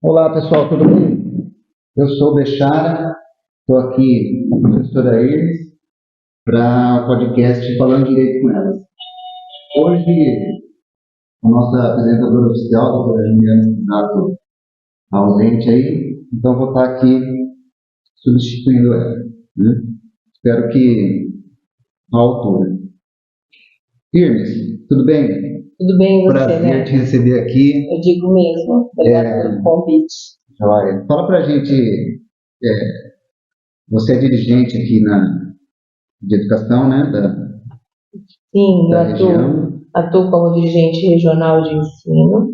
Olá pessoal, tudo bem? Eu sou o Bechara, estou aqui com a professora Iris para o podcast Falando Direito com Elas. Hoje, a nossa apresentadora oficial, a doutora Juliana Cissato, está ausente aí, então vou estar aqui substituindo ela. Né? Espero que à altura. Iris, tudo bem? Tudo bem, você, Prazer né? te receber aqui. Eu digo mesmo. Obrigada pelo convite. Joia. Fala para a gente, você é dirigente aqui de educação, né, Sim, da eu região. atuo como dirigente regional de ensino.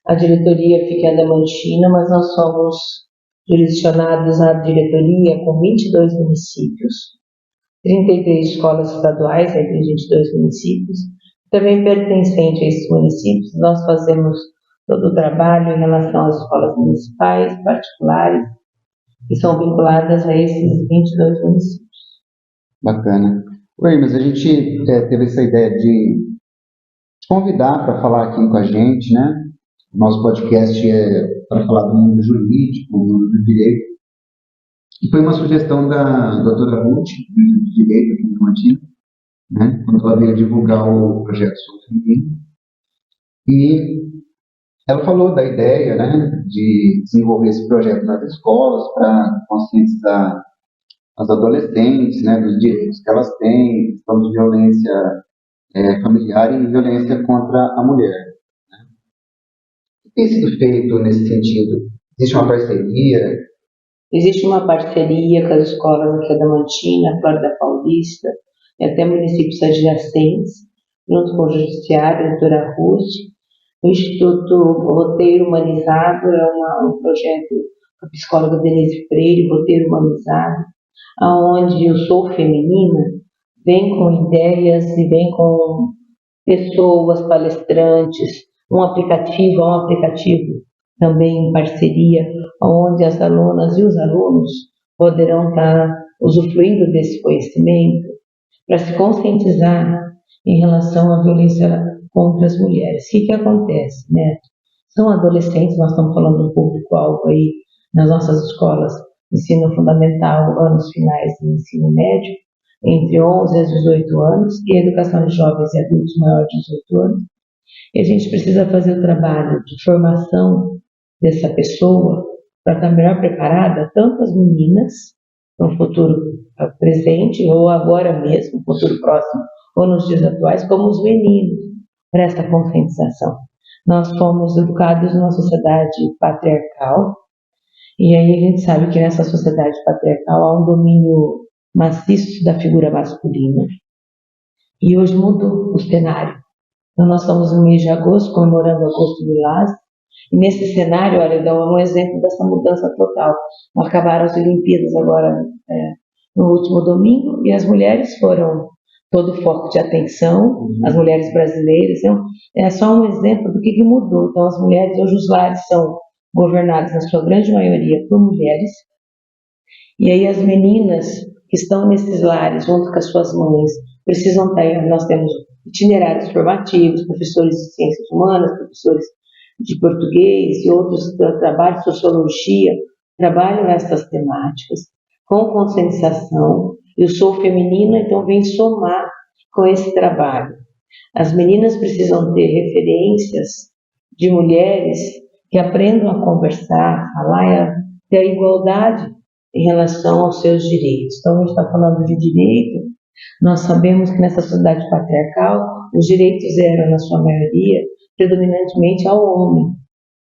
A diretoria fica em Adamantina, mas nós somos jurisdicionados à diretoria com 22 municípios, 33 escolas estaduais entre 22 municípios. Também pertencente a esses municípios, nós fazemos todo o trabalho em relação às escolas municipais, particulares, que são vinculadas a esses 22 municípios. Bacana. Oi, mas a gente teve essa ideia de te convidar para falar aqui com a gente, né? O nosso podcast é para falar do mundo jurídico, do mundo do direito. E foi uma sugestão da doutora Ruth, de Direito aqui no Matinho, né? Quando ela veio divulgar o projeto Sou Feminino. E ela falou da ideia, né, de desenvolver esse projeto nas escolas para conscientizar as adolescentes, né, dos direitos que elas têm, questão de violência familiar e violência contra a mulher. O que tem sido feito nesse sentido? Existe uma parceria? Existe uma parceria com as escolas aqui da Mantina, Flórida Paulista, e até municípios adjacentes, junto com o Judiciário, a doutora Ruth. O Instituto Roteiro Humanizado é um projeto da psicóloga Denise Freire, Roteiro Humanizado, onde eu Sou Feminina vem com ideias e vem com pessoas, palestrantes, um aplicativo também em parceria, onde as alunas e os alunos poderão estar usufruindo desse conhecimento para se conscientizar em relação à violência contra as mulheres. O que acontece, né? São adolescentes, nós estamos falando do público-alvo aí nas nossas escolas, ensino fundamental, anos finais de ensino médio, entre 11 a 18 anos, e educação de jovens e adultos maiores de 18 anos. E a gente precisa fazer o trabalho de formação dessa pessoa para estar melhor preparada, tanto as meninas, no futuro presente, ou agora mesmo, no futuro próximo, ou nos dias atuais, como os meninos, para essa conscientização. Nós fomos educados numa sociedade patriarcal, e aí a gente sabe que nessa sociedade patriarcal há um domínio maciço da figura masculina. E hoje mudou o cenário. Então nós estamos no mês de agosto, comemorando Agosto Lilás, e nesse cenário, olha, eu dou um exemplo dessa mudança total. Acabaram as Olimpíadas agora no último domingo, e as mulheres foram todo o foco de atenção, as mulheres brasileiras. Então, é só um exemplo do que mudou. Então as mulheres, hoje os lares são governados na sua grande maioria por mulheres, e aí as meninas que estão nesses lares, junto com as suas mães, precisam estar, nós temos itinerários formativos, professores de ciências humanas, professores de português e outros trabalhos de sociologia, trabalham essas temáticas com conscientização. Eu sou feminina, então vem somar com esse trabalho. As meninas precisam ter referências de mulheres que aprendam a conversar, falar, ter a igualdade em relação aos seus direitos. Então, a gente está falando de direito, nós sabemos que nessa sociedade patriarcal, os direitos eram, na sua maioria, predominantemente ao homem,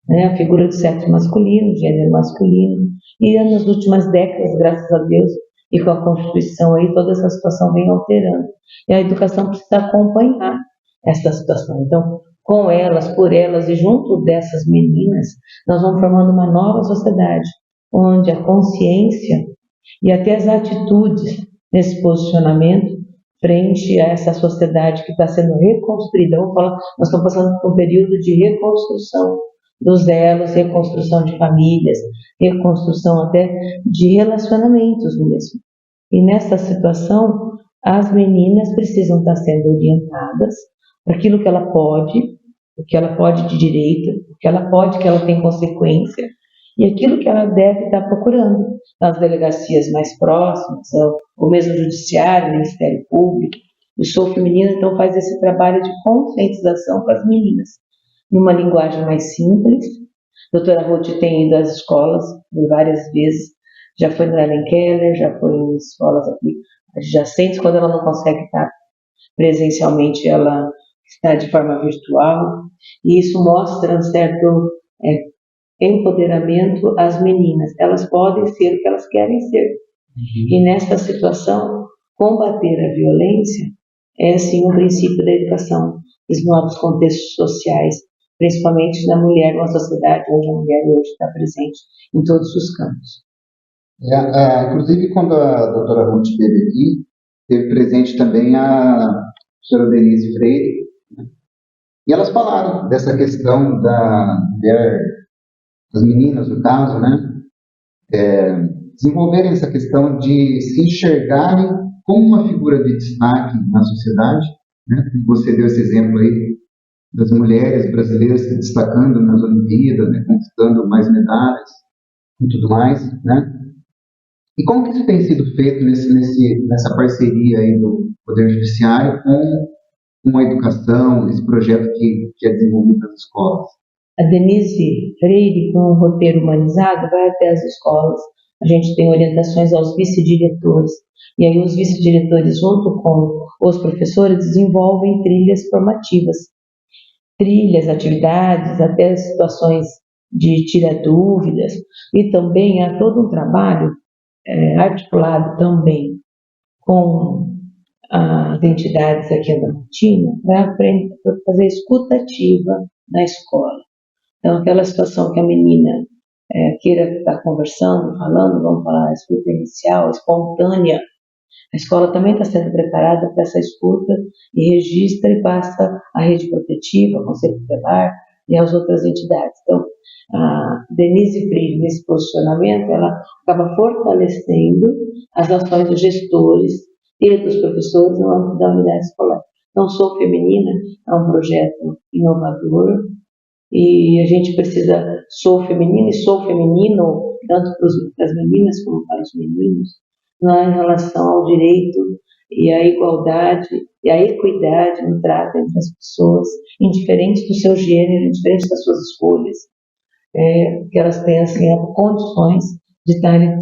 né? A figura do sexo masculino, gênero masculino, e nas últimas décadas, graças a Deus, e com a Constituição aí, toda essa situação vem alterando. E a educação precisa acompanhar essa situação. Então, com elas, por elas e junto dessas meninas, nós vamos formando uma nova sociedade, onde a consciência e até as atitudes nesse posicionamento frente a essa sociedade que está sendo reconstruída. Vamos falar, nós estamos passando por um período de reconstrução dos elos, reconstrução de famílias, reconstrução até de relacionamentos mesmo. E nessa situação, as meninas precisam estar sendo orientadas para aquilo que ela pode, o que ela pode de direito, o que ela pode, que ela tem consequência, e aquilo que ela deve estar procurando nas delegacias mais próximas, ou mesmo judiciário, Ministério Público. O Sou Feminina, então, faz esse trabalho de conscientização com as meninas, numa linguagem mais simples. A doutora Ruth tem ido às escolas várias vezes, já foi no Ellen Keller, já foi em escolas aqui adjacentes, quando ela não consegue estar presencialmente, ela está de forma virtual, e isso mostra um certo empoderamento às meninas. Elas podem ser o que elas querem ser. E nesta situação, combater a violência é, sim, um princípio da educação, dos novos contextos sociais, principalmente na mulher, numa sociedade onde a mulher hoje está presente em todos os campos. Inclusive, quando a doutora Ruth esteve aqui, teve presente também a professora Denise Freire, né? E elas falaram dessa questão da mulher, das meninas, no caso, né? Desenvolverem essa questão de se enxergarem como uma figura de destaque na sociedade, né? Você deu esse exemplo aí das mulheres brasileiras se destacando nas Olimpíadas, né? Conquistando mais medalhas e tudo mais, né? E como que isso tem sido feito nessa parceria aí do Poder Judiciário com a educação, esse projeto que é desenvolvido nas escolas? A Denise Freire, com um roteiro humanizado, vai até as escolas. A gente tem orientações aos vice-diretores. E aí os vice-diretores, junto com os professores, desenvolvem trilhas formativas. Trilhas, atividades, até situações de tirar dúvidas. E também há todo um trabalho articulado também com as entidades aqui da Adamantina para fazer escuta ativa na escola. Então, aquela situação que a menina queira estar conversando, falando, vamos falar, escuta inicial, espontânea, a escola também está sendo preparada para essa escuta e registra e passa à rede protetiva, ao Conselho Tutelar e às outras entidades. Então, a Denise Freire, nesse posicionamento, ela acaba fortalecendo as ações dos gestores e dos professores no âmbito da unidade escolar. Então, Sou Feminina é um projeto inovador e a gente precisa Sou Feminina e Sou Feminino, tanto para as meninas como para os meninos, em relação ao direito e à igualdade e à equidade no trato entre as pessoas, indiferente do seu gênero, indiferente das suas escolhas, que elas tenham assim, condições de estarem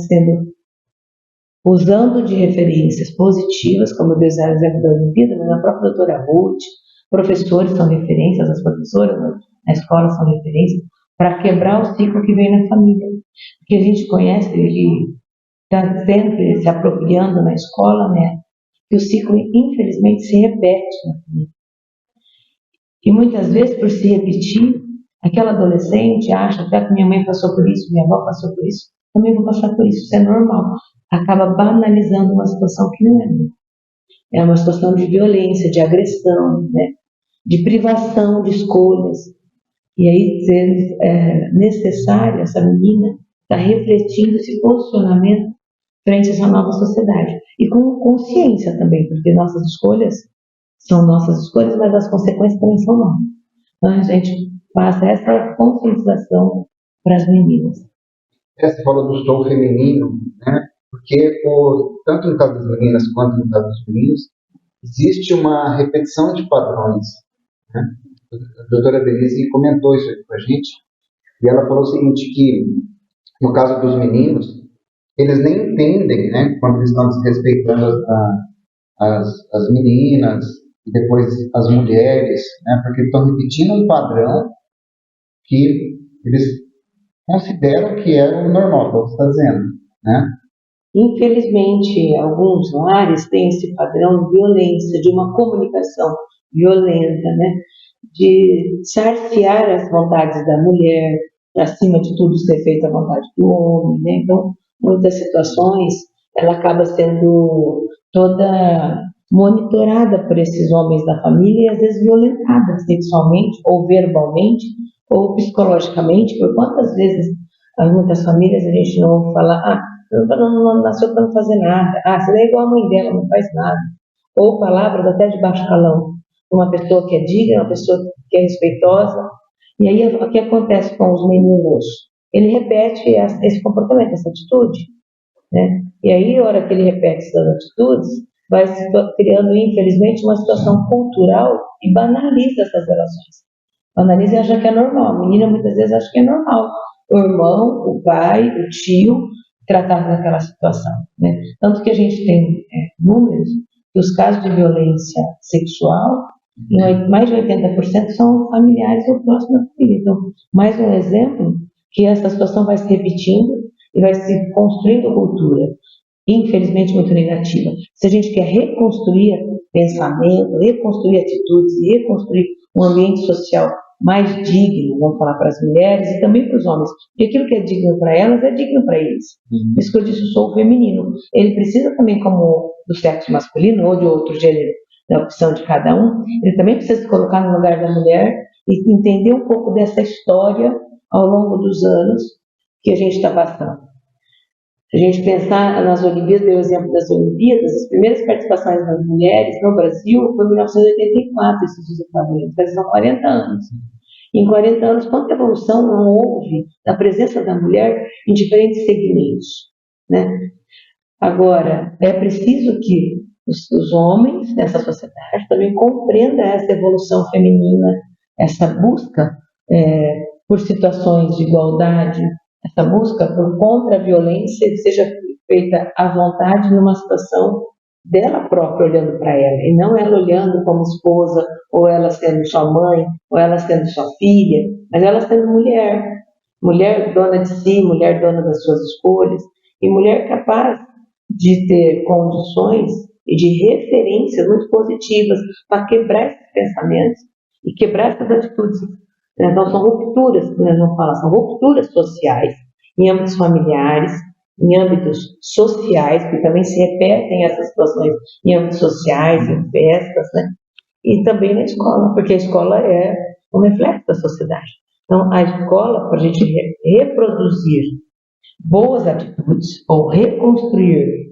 usando de referências positivas, como eu dei o exemplo da Olimpíada, mas a própria doutora Ruth, professores são referências, as professoras na escola são referências, para quebrar o ciclo que vem na família. Porque a gente conhece, ele está sempre se apropriando na escola, né? Que o ciclo, infelizmente, se repete na família. E muitas vezes, por se repetir, aquela adolescente acha que minha mãe passou por isso, minha avó passou por isso, também vou passar por isso, isso é normal. Acaba banalizando uma situação que não é normal. É uma situação de violência, de agressão, né? De privação de escolhas. E aí, ser necessário essa menina estar refletindo esse posicionamento frente a essa nova sociedade. E com consciência também, porque nossas escolhas são nossas escolhas, mas as consequências também são nossas. Então, a gente passa essa conscientização para as meninas. Você falou do Sou Feminino, né? Porque, tanto no caso das meninas quanto no caso dos meninos, existe uma repetição de padrões, né? A doutora Denise comentou isso aqui com a gente, e ela falou o seguinte, que no caso dos meninos, eles nem entendem, né, quando eles estão desrespeitando as meninas, e depois as mulheres, né, porque estão repetindo um padrão que eles consideram que é o normal, que é o que você está dizendo, né? Infelizmente, alguns lares têm esse padrão de violência, de uma comunicação violenta, né? De cercear as vontades da mulher, acima de tudo ser feita a vontade do homem, né? Então, muitas situações, ela acaba sendo toda monitorada por esses homens da família e às vezes violentada sexualmente ou verbalmente ou psicologicamente, por quantas vezes em muitas famílias a gente não ouve falar, não nasceu para não fazer nada, você é igual a mãe dela, não faz nada, ou palavras até de baixo calão, uma pessoa que é digna, uma pessoa que é respeitosa. E aí o que acontece com os meninos ele repete esse comportamento, essa atitude, né? E aí, a hora que ele repete essas atitudes, vai se criando, infelizmente, uma situação cultural e banaliza essas relações. Banaliza e acha que é normal. A menina muitas vezes acha que é normal. O irmão, o pai, o tio tratar daquela situação, né? Tanto que a gente tem números que os casos de violência sexual, mais de 80% são familiares ou próximos da família. Então, mais um exemplo que essa situação vai se repetindo e vai se construindo cultura, infelizmente muito negativa. Se a gente quer reconstruir pensamento, reconstruir atitudes, reconstruir um ambiente social mais digno, vamos falar para as mulheres e também para os homens, porque aquilo que é digno para elas é digno para eles. Isso que eu disse, o sou feminino. Ele precisa também, como do sexo masculino ou de outro gênero, da opção de cada um, ele também precisa se colocar no lugar da mulher e entender um pouco dessa história ao longo dos anos que a gente está passando. Se a gente pensar nas Olimpíadas, deu o exemplo das Olimpíadas, as primeiras participações das mulheres no Brasil foi em 1984, esses resultados, são 40 anos. Em 40 anos, quanta evolução não houve da presença da mulher em diferentes segmentos, né? Agora, é preciso que os homens dessa sociedade também compreendam essa evolução feminina, essa busca por situações de igualdade, essa busca por contra a violência seja feita à vontade numa situação dela própria olhando para ela, e não ela olhando como esposa, ou ela sendo sua mãe, ou ela sendo sua filha, mas ela sendo mulher, mulher dona de si, mulher dona das suas escolhas, e mulher capaz de ter condições e de referências muito positivas para quebrar esses pensamentos e quebrar essas atitudes. Então, são rupturas que nós vamos falar, são rupturas sociais, em âmbitos familiares, em âmbitos sociais, que também se repetem essas situações em âmbitos sociais, em festas, né? E também na escola, porque a escola é um reflexo da sociedade. Então, a escola, para a gente reproduzir boas atitudes ou reconstruir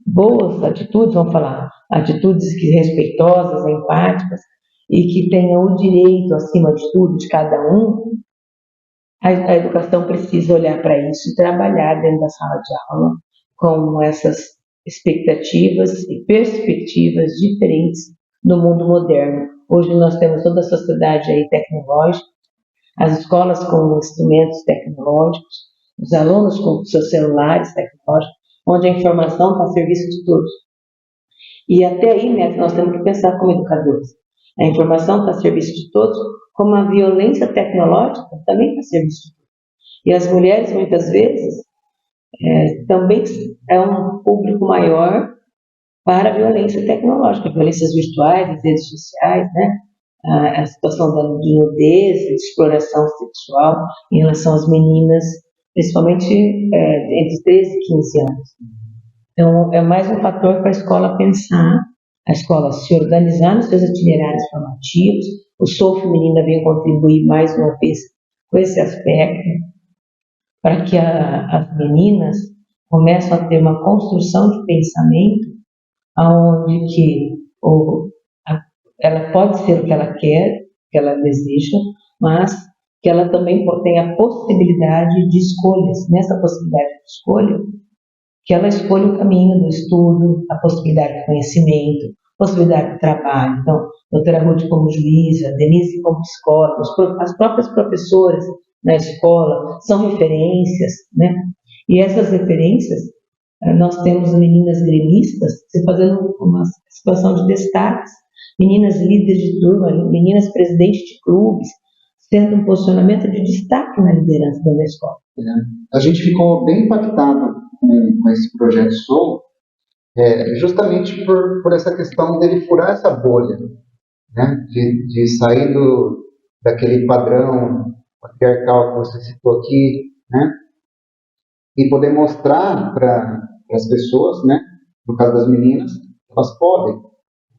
boas atitudes, vamos falar, atitudes que respeitosas, empáticas, e que tenham o direito, acima de tudo, de cada um, a educação precisa olhar para isso e trabalhar dentro da sala de aula com essas expectativas e perspectivas diferentes no mundo moderno. Hoje nós temos toda a sociedade aí tecnológica, as escolas com instrumentos tecnológicos, os alunos com seus celulares tecnológicos, onde a informação está a serviço de todos. E até aí, né, nós temos que pensar como educadores. A informação está a serviço de todos, como a violência tecnológica também está a serviço de todos. E as mulheres, muitas vezes, também é um público maior para a violência tecnológica, violências virtuais, as redes sociais, né? A situação de nudez, de exploração sexual em relação às meninas, principalmente entre 13 e 15 anos. Então, é mais um fator para a escola pensar, a escola se organizar nos seus itinerários formativos, o Sou Feminina vem contribuir mais uma vez com esse aspecto, para que as meninas comecem a ter uma construção de pensamento onde que ela pode ser o que ela quer, o que ela deseja, mas que ela também tem a possibilidade de escolhas. Nessa possibilidade de escolha, que ela escolha o caminho do estudo, a possibilidade de conhecimento, a possibilidade de trabalho. Então, a doutora Ruth como juíza, a Denise como psicóloga, as próprias professoras na escola são referências, né? E essas referências, nós temos meninas gremistas se fazendo uma situação de destaques, meninas líderes de turma, meninas presidentes de clubes, tendo um posicionamento de destaque na liderança da escola. A gente ficou bem impactado com esse projeto Sou, justamente por essa questão dele furar essa bolha, né? De sair daquele padrão patriarcal que você citou aqui, né? E poder mostrar para as pessoas, né? No caso das meninas,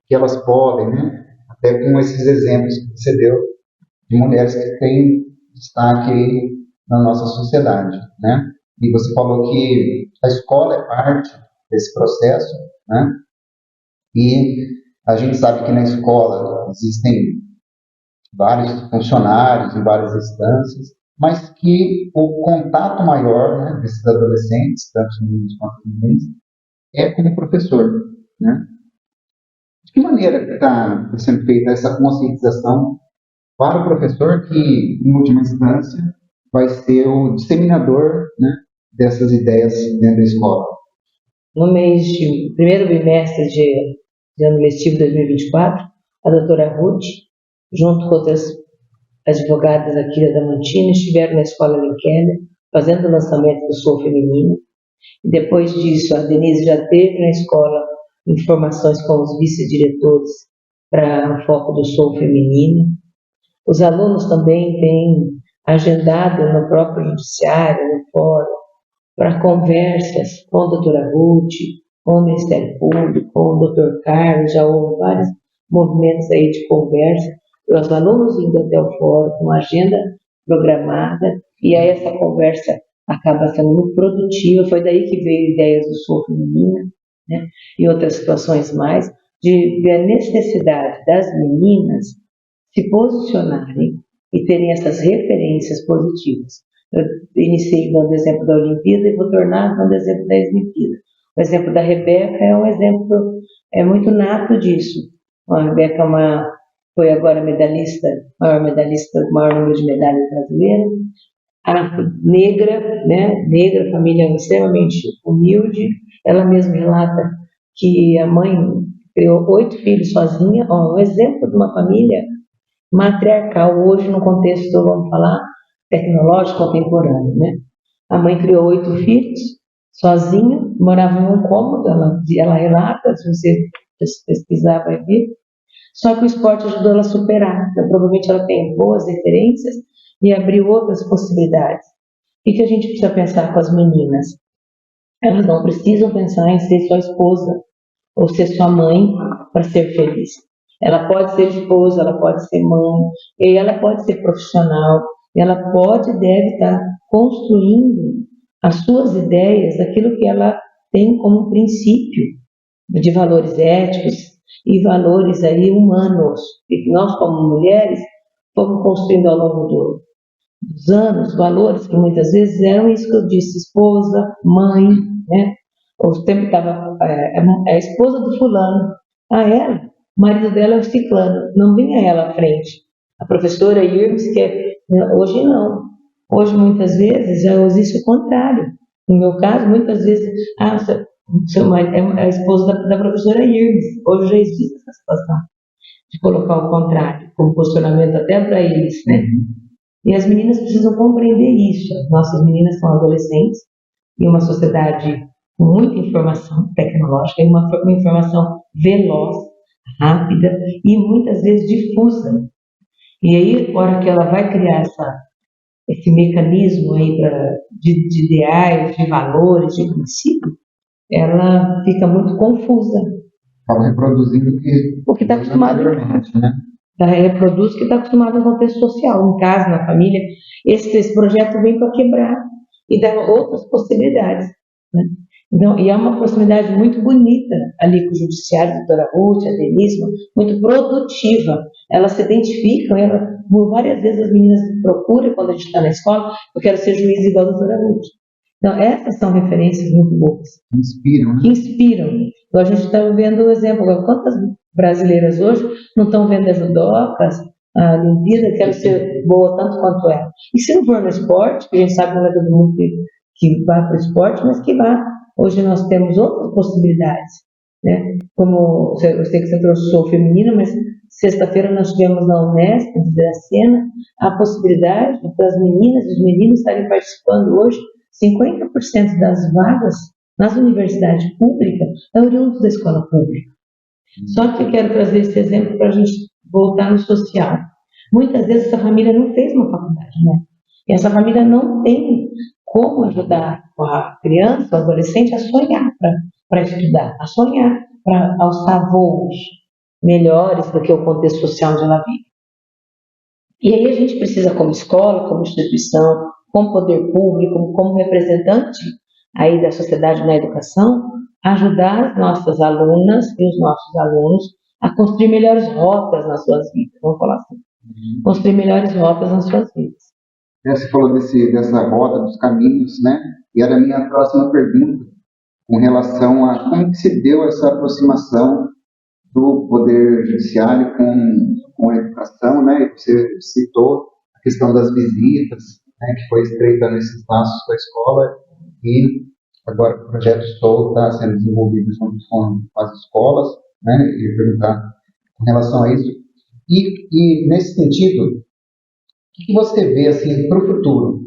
que elas podem, né? Até com esses exemplos que você deu de mulheres que têm destaque aí na nossa sociedade, né? E você falou que a escola é parte desse processo, né? E a gente sabe que na escola existem vários funcionários em várias instâncias, mas que o contato maior, né, desses adolescentes, tanto os meninos quanto as meninas, é como professor, né? De que maneira está sendo feita essa conscientização para o professor que, em última instância, vai ser o disseminador, né, dessas ideias dentro da escola? No primeiro bimestre de ano letivo 2024, a doutora Ruth, junto com outras advogadas aqui da Damantina, estiveram na escola Linkeller, fazendo o lançamento do Sou Feminino. E depois disso, a Denise já teve na escola informações com os vice-diretores para o foco do Sou Feminino. Os alunos também têm agendado no próprio judiciário, no fórum, para conversas com a doutora Ruth, com o Ministério Público, com o doutor Carlos, já houve vários movimentos aí de conversa, os alunos indo até o fórum com agenda programada, e aí essa conversa acaba sendo muito produtiva, foi daí que veio ideias do Sou Feminina, né, e outras situações mais, de ver a necessidade das meninas se posicionarem e terem essas referências positivas. Eu iniciei dando o exemplo da Olimpíada e vou tornar dando o exemplo da Olimpíada. O exemplo da Rebeca é um exemplo muito nato disso. A Rebeca foi agora medalhista, maior número de medalhas brasileiras. A negra, né, família extremamente humilde. Ela mesma relata que a mãe criou 8 filhos sozinha. Um exemplo de uma família matriarcal hoje no contexto, vamos falar, tecnológico contemporâneo, né? A mãe criou 8 filhos sozinha, morava em um cômodo, ela relata, se você pesquisar vai ver, só que o esporte ajudou ela a superar, então, provavelmente ela tem boas referências e abriu outras possibilidades. O que a gente precisa pensar com as meninas? Elas não precisam pensar em ser sua esposa ou ser sua mãe para ser feliz. Ela pode ser esposa, ela pode ser mãe, e ela pode ser profissional, e ela pode e deve estar construindo as suas ideias, aquilo que ela tem como princípio de valores éticos e valores aí humanos, e que nós como mulheres fomos construindo ao longo dos anos, valores que muitas vezes eram isso que eu disse, esposa, mãe, né? O tempo estava, a esposa do fulano, ela, o marido dela é o ciclano, não vinha ela à frente. A professora Irmes, hoje não. Hoje, muitas vezes, já existe o contrário. No meu caso, muitas vezes, seu marido é a esposa da professora Irmes. Hoje já existe essa situação de colocar o contrário, como posicionamento até para eles, né? E as meninas precisam compreender isso. As nossas meninas são adolescentes em uma sociedade com muita informação tecnológica, e uma informação veloz, rápida e muitas vezes difusa. E aí, na hora que ela vai criar esse mecanismo aí de ideais, de valores, de princípios, ela fica muito confusa. Acaba reproduzindo o que está acostumado, né? Ela reproduz o que está acostumado no contexto social, em casa, na família. Esse projeto vem para quebrar e dar outras possibilidades, né? Então, e há uma proximidade muito bonita ali com o judiciário, a doutora Ruth, a Denise, muito produtiva. Elas se identificam, várias vezes as meninas procuram quando a gente está na escola, eu quero ser juiz igual a doutora Ruth. Então, essas são referências muito boas. Inspiram, né? Que inspiram. Então, a gente está vendo o exemplo, quantas brasileiras hoje não estão vendo as judocas, a Olimpíada, quero ser boa tanto quanto ela. E se não for no esporte, que a gente sabe que não é todo mundo que vai para o esporte, mas que vá. Hoje nós temos outras possibilidades, né? Como eu sei que você trouxe o Sou Feminino, mas sexta-feira nós tivemos na Unesp, de Dracena, a possibilidade para as meninas e os meninos estarem participando hoje. 50% das vagas nas universidades públicas é oriundo da escola pública. Só que eu quero trazer esse exemplo para a gente voltar no social. Muitas vezes essa família não fez uma faculdade, né? E essa família não tem como ajudar a criança, o adolescente a sonhar para estudar, a sonhar para alçar voos melhores do que o contexto social onde ela vive. E aí a gente precisa, como escola, como instituição, como poder público, como representante aí da sociedade na educação, ajudar as nossas alunas e os nossos alunos a construir melhores rotas nas suas vidas, vamos falar assim. Construir melhores rotas nas suas vidas. Você falou dessa roda dos caminhos, né? E era a minha próxima pergunta, com relação a como que se deu essa aproximação do Poder Judiciário com a educação, né? E você citou a questão das visitas, né? Que foi estreitando esses laços com a escola e agora o projeto Soul está sendo desenvolvido junto com as escolas, né? E perguntar com relação a isso. E nesse sentido, o que você vê assim para o futuro,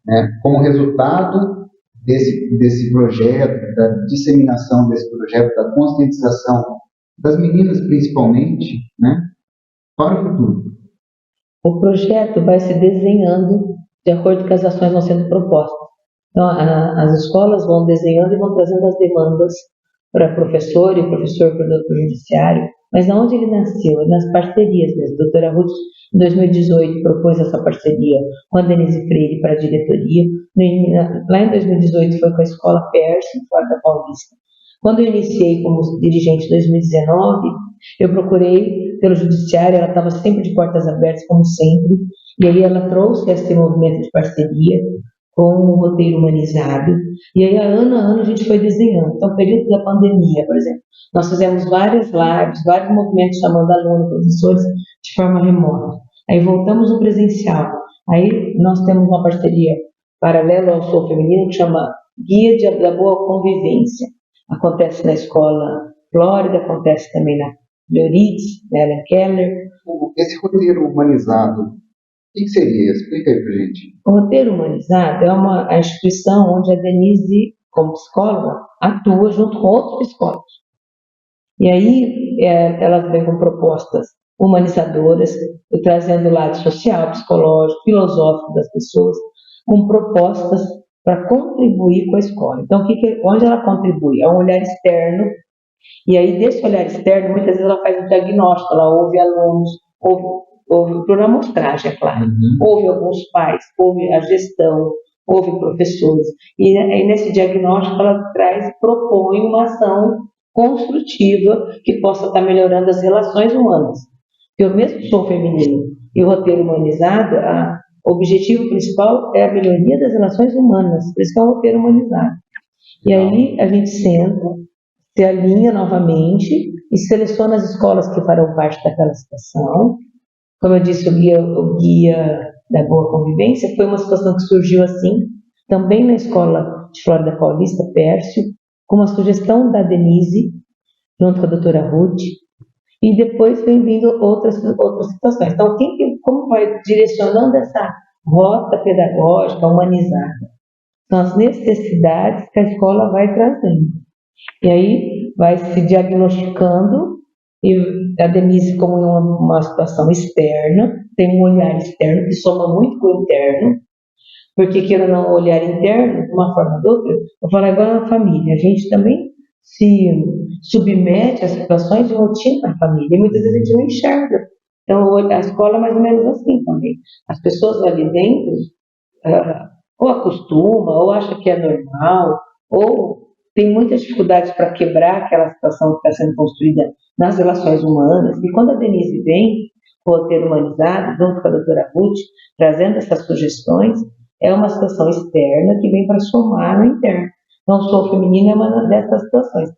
né? Como resultado desse projeto, da disseminação desse projeto, da conscientização das meninas principalmente, né? Para o futuro. O projeto vai se desenhando de acordo com as ações que vão sendo propostas. Então, as escolas vão desenhando e vão trazendo as demandas para professor e professor para o judiciário, mas aonde ele nasceu? Nas parcerias mesmo. A doutora Ruth, em 2018, propôs essa parceria com a Denise Freire para a diretoria. Lá em 2018 foi com a Escola Pércio, fora da Paulista. Quando eu iniciei como dirigente em 2019, eu procurei pelo judiciário, ela estava sempre de portas abertas, como sempre, e aí ela trouxe esse movimento de parceria com um roteiro humanizado, e aí ano a ano a gente foi desenhando. Então, no período da pandemia, por exemplo, nós fizemos várias lives, vários movimentos chamando alunos, professores, de forma remota. Aí voltamos no presencial. Aí nós temos uma parceria paralela ao Sou Feminino que chama Guia da Boa Convivência. Acontece na Escola Flórida, acontece também na Leorides, na Ellen Keller. Esse roteiro humanizado, o que seria? Explica aí pra gente. O roteiro humanizado é uma instituição onde a Denise, como psicóloga, atua junto com outros psicólogos. E aí elas vêm com propostas humanizadoras, trazendo o lado social, psicológico, filosófico das pessoas, com propostas para contribuir com a escola. Então, onde ela contribui? É um olhar externo, e aí desse olhar externo, muitas vezes ela faz um diagnóstico, ela ouve alunos, ouve por amostragem, é claro, ouve alguns pais, ouve a gestão, ouve professores, e aí nesse diagnóstico ela propõe uma ação construtiva que possa estar melhorando as relações humanas. Eu mesmo sou feminino, e o roteiro humanizado, o objetivo principal é a melhoria das relações humanas, por isso que é um roteiro humanizado. E aí a gente senta, se alinha novamente e seleciona as escolas que farão parte daquela situação. Como eu disse, o guia da Boa Convivência foi uma situação que surgiu assim, também na Escola de Flórida Paulista, Pércio, com uma sugestão da Denise, junto com a doutora Ruth, e depois vem vindo outras situações. Então, como vai direcionando essa rota pedagógica humanizada? São as necessidades que a escola vai trazendo. E aí vai se diagnosticando, e a Denise, como uma situação externa, tem um olhar externo que soma muito com o interno, porque queira ou não, o olhar interno, de uma forma ou de outra, eu falo agora na família, a gente também se submete a situações de rotina na família, e muitas vezes a gente não enxerga. Então, a escola é mais ou menos assim também. As pessoas ali dentro ou acostuma, ou acha que é normal, ou tem muitas dificuldades para quebrar aquela situação que está sendo construída nas relações humanas. E quando a Denise vem com o roteiro humanizado, junto com a doutora Ruth, trazendo essas sugestões, é uma situação externa que vem para somar no interno. Então, o Sou Feminino é uma dessas situações.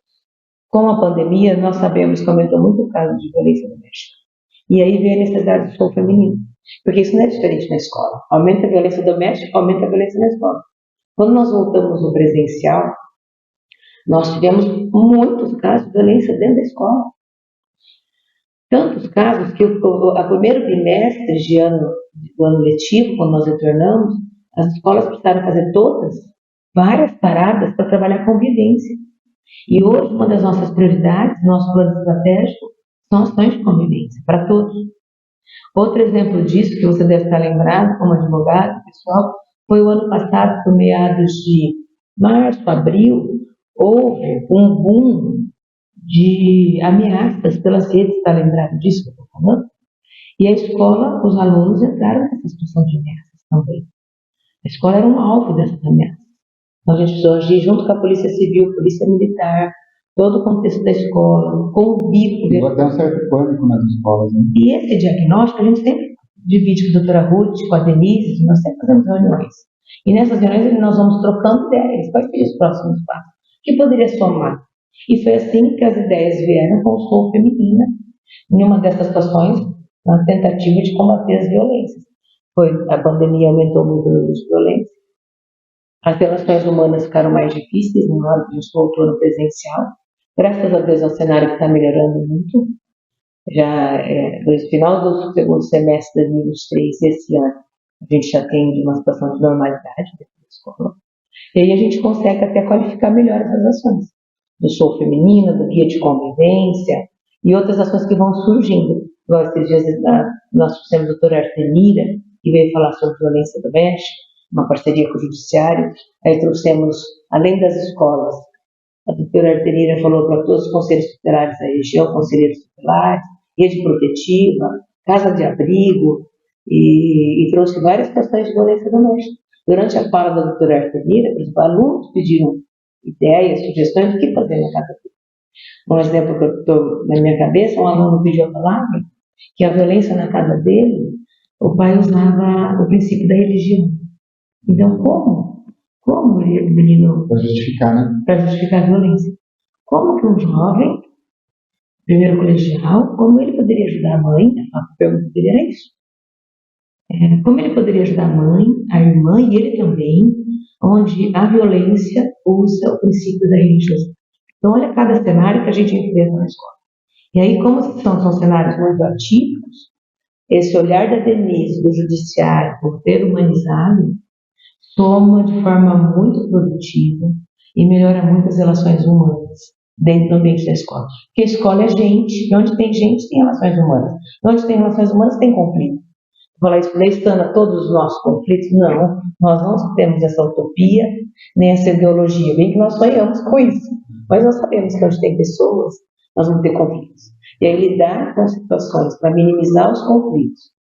Com a pandemia, nós sabemos que aumentou muito o caso de violência doméstica. E aí vem a necessidade do Sou Feminino. Porque isso não é diferente na escola. Aumenta a violência doméstica, aumenta a violência na escola. Quando nós voltamos no presencial, nós tivemos muitos casos de violência dentro da escola. Tantos casos que o primeiro bimestre do ano letivo, quando nós retornamos, as escolas precisaram fazer várias paradas para trabalhar a convivência. E hoje, uma das nossas prioridades, nosso plano estratégico, são ações de convivência para todos. Outro exemplo disso, que você deve estar lembrado como advogado, pessoal, foi o ano passado, por meados de março, abril, houve um boom de ameaças pelas redes, está lembrado disso que eu estou falando? E a escola, os alunos entraram nessa situação de ameaças também. A escola era um alvo dessas ameaças. Então a gente precisou agir junto com a Polícia Civil, Polícia Militar, todo o contexto da escola, com o bico. Até um certo pânico nas escolas, né? E esse diagnóstico a gente sempre divide com a doutora Ruth, com a Denise, nós sempre fazemos reuniões. E nessas reuniões nós vamos trocando ideias, quais seriam os próximos passos, o que poderia somar. E foi assim que as ideias vieram com o Sou Feminina, em uma dessas situações, na tentativa de combater as violências. A pandemia aumentou muito o número de violência, as relações humanas ficaram mais difíceis, na hora que a gente voltou no presencial. Graças a Deus é um cenário que está melhorando muito. Já no final do segundo semestre de 2023, esse ano, a gente já tem uma situação de normalidade dentro da escola. E aí a gente consegue até qualificar melhor essas ações. Do Sou Feminina, do Guia de Convivência e outras ações que vão surgindo. Esses dias nós trouxemos a doutora Artemira, que veio falar sobre violência doméstica, uma parceria com o Judiciário. Aí trouxemos, além das escolas, a doutora Artemira falou para todos os conselhos tutelares da região, conselheiros tutelares, rede protetiva, casa de abrigo, e trouxe várias questões de violência doméstica. Durante a fala da doutora Artemira, os alunos pediram ideias, sugestões do que fazer na casa dele. Um exemplo que eu estou na minha cabeça, um aluno pediu a palavra que a violência na casa dele, o pai usava o princípio da religião. Então, como o menino... Para justificar, né? Para justificar a violência. Como que um jovem, primeiro colegial, como ele poderia ajudar a mãe? A pergunta dele era isso. Como ele poderia ajudar a mãe, a irmã e ele também, onde a violência usa o princípio da religião. Então, olha cada cenário que a gente enfrenta na escola. E aí, como são cenários muito atípicos, esse olhar da Denise, do Judiciário, por ter humanizado, soma de forma muito produtiva e melhora muito as relações humanas dentro do ambiente da escola. Porque a escola é gente, e onde tem gente, tem relações humanas. Onde tem relações humanas, tem conflito. Falar isso listando todos os nossos conflitos? Não, nós não temos essa utopia, nem essa ideologia, bem que nós sonhamos com isso. Mas nós sabemos que onde tem pessoas, nós vamos ter conflitos. E aí lidar com situações para minimizar os conflitos.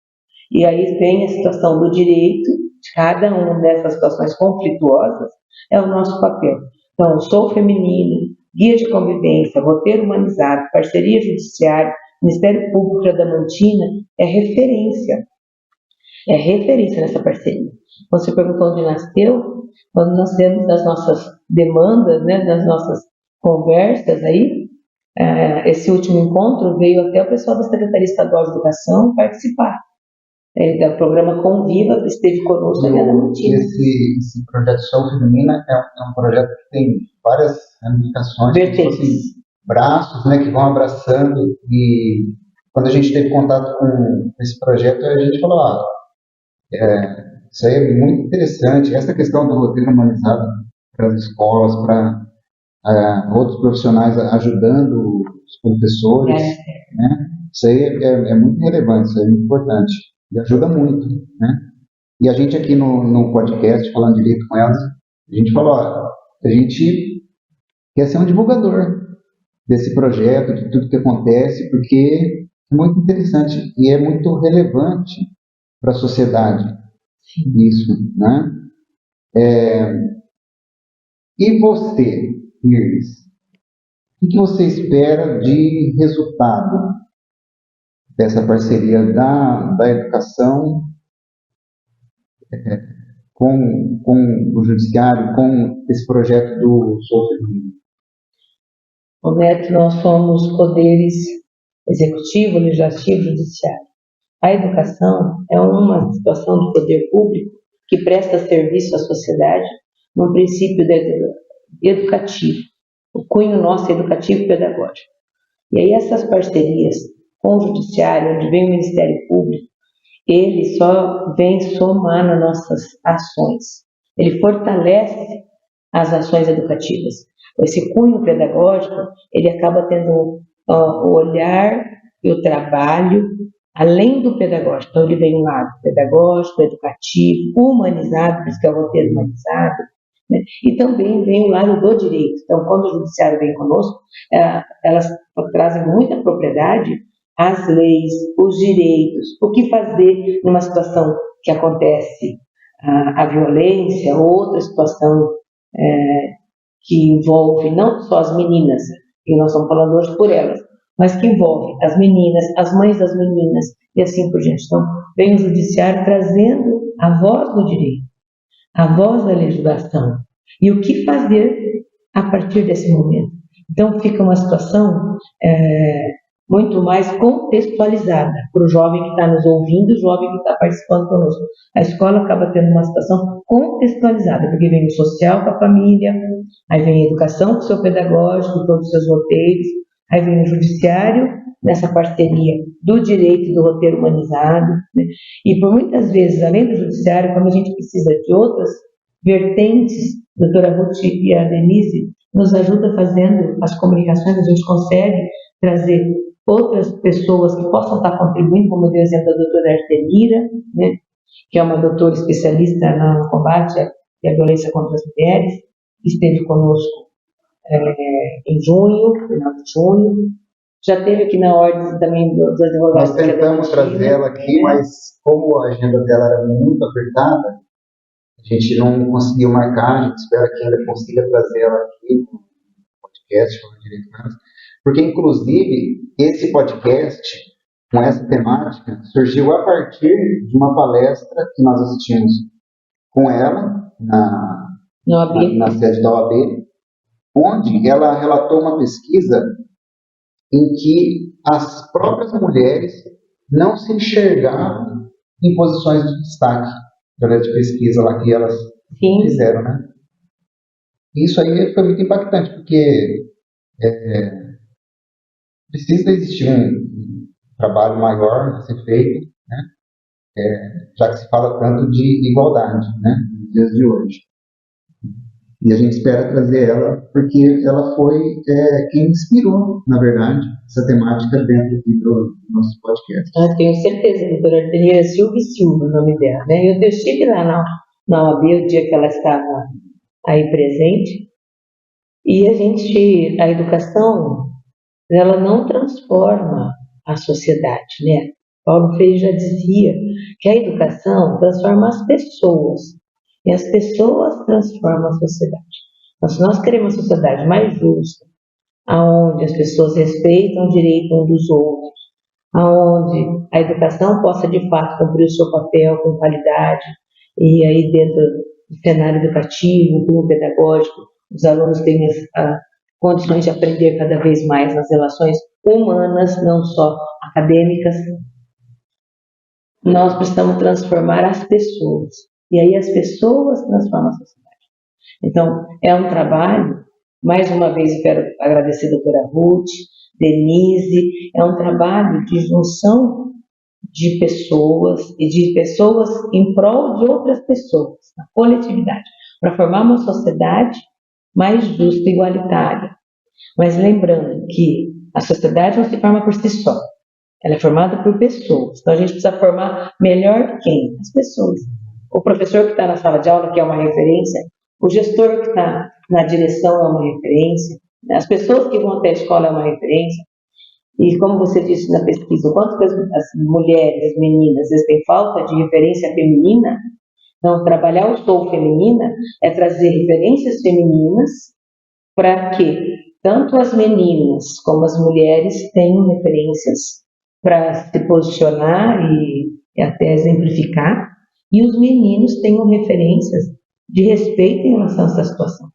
E aí vem a situação do direito de cada uma dessas situações conflituosas, é o nosso papel. Então, Sou Feminino, Guia de Convivência, Roteiro Humanizado, Parceria Judiciária, Ministério Público de Adamantina, é referência nessa parceria. Você perguntou onde nasceu, quando nós temos das nossas demandas, né, das nossas conversas aí, esse último encontro veio até o pessoal da Secretaria Estadual de Educação participar. O programa Conviva esteve conosco na Adamantina. Esse projeto Sou Feminina é um projeto que tem várias ramificações, assim, braços, né, que vão abraçando, e quando a gente teve contato com esse projeto, a gente falou, isso aí é muito interessante, essa questão do roteiro humanizado para as escolas, para outros profissionais ajudando os professores, né? Isso aí é muito relevante, isso aí é muito importante e ajuda muito, né? E a gente aqui no podcast, falando direito com elas, a gente falou, a gente quer ser um divulgador desse projeto, de tudo que acontece, porque é muito interessante e é muito relevante para a sociedade. Sim. Isso, né? E você, Iris, o que você espera de resultado dessa parceria da educação com o Judiciário, com esse projeto do Sou Feminino? O Neto, nós somos poderes executivo, legislativo e judiciário. A educação é uma situação do poder público que presta serviço à sociedade no princípio educativo. O cunho nosso é educativo e pedagógico. E aí essas parcerias com o Judiciário, onde vem o Ministério Público, ele só vem somar nas nossas ações. Ele fortalece as ações educativas. Esse cunho pedagógico, ele acaba tendo o olhar e o trabalho além do pedagógico. Então ele vem um lado pedagógico, educativo, humanizado, por isso que é o roteiro humanizado, né? E também vem o lado do direito. Então, quando o Judiciário vem conosco, elas trazem muita propriedade as leis, os direitos, o que fazer numa situação que acontece a violência, ou outra situação que envolve não só as meninas, e nós estamos falando hoje por elas, mas que envolve as meninas, as mães das meninas e assim por diante. Então, vem o judiciário trazendo a voz do direito, a voz da legislação e o que fazer a partir desse momento. Então, fica uma situação muito mais contextualizada para o jovem que está nos ouvindo, o jovem que está participando conosco. A escola acaba tendo uma situação contextualizada, porque vem o social com a família, aí vem a educação com o seu pedagógico, todos os seus roteiros, aí vem o judiciário, nessa parceria do direito e do roteiro humanizado, né? E por muitas vezes, além do judiciário, como a gente precisa de outras vertentes, a doutora Ruth e a Denise nos ajudam fazendo as comunicações, a gente consegue trazer outras pessoas que possam estar contribuindo, como eu dei o exemplo da doutora Artemira, né, que é uma doutora especialista no combate à violência contra as mulheres, que esteve conosco em junho, final de junho. Já teve aqui na ordem também dos advogados. Nós tentamos trazer ela aqui, mas como a agenda dela era muito apertada, a gente não conseguiu marcar, a gente espera que ainda consiga trazer ela aqui no podcast, falando direito humanos, porque inclusive esse podcast, com essa temática, surgiu a partir de uma palestra que nós assistimos com ela na sede da OAB, onde ela relatou uma pesquisa em que as próprias mulheres não se enxergavam em posições de destaque, através de pesquisa lá que elas fizeram, né? Isso aí foi muito impactante, porque precisa existir um trabalho maior a ser feito, né? Já que se fala tanto de igualdade, né, nos dias de hoje. E a gente espera trazer ela, porque ela foi quem inspirou, na verdade, essa temática dentro aqui do nosso podcast. Eu tenho certeza, doutora Artemira Silva e Silva, o nome dela, né? Eu estive lá na OAB o dia que ela estava aí presente, e a educação, ela não transforma a sociedade, né? Paulo Freire já dizia que a educação transforma as pessoas, e as pessoas transformam a sociedade. Então, se nós queremos uma sociedade mais justa, onde as pessoas respeitam o direito uns dos outros, onde a educação possa de fato cumprir o seu papel com qualidade, e aí dentro do cenário educativo, do pedagógico, os alunos tenham condições de aprender cada vez mais nas relações humanas, não só acadêmicas, nós precisamos transformar as pessoas. E aí as pessoas transformam a sociedade. Então, é um trabalho, mais uma vez eu quero agradecer a doutora Ruth, Denise, é um trabalho de junção de pessoas e de pessoas em prol de outras pessoas, na coletividade, para formar uma sociedade mais justa e igualitária. Mas lembrando que a sociedade não se forma por si só, ela é formada por pessoas. Então a gente precisa formar melhor quem? As pessoas. O professor que está na sala de aula, que é uma referência, o gestor que está na direção é uma referência, as pessoas que vão até a escola é uma referência. E como você disse na pesquisa, o quanto as mulheres, as meninas, às vezes têm falta de referência feminina. Então, trabalhar o sou feminina é trazer referências femininas para que tanto as meninas como as mulheres tenham referências para se posicionar e até exemplificar, e os meninos tenham referências de respeito em relação a essa situação.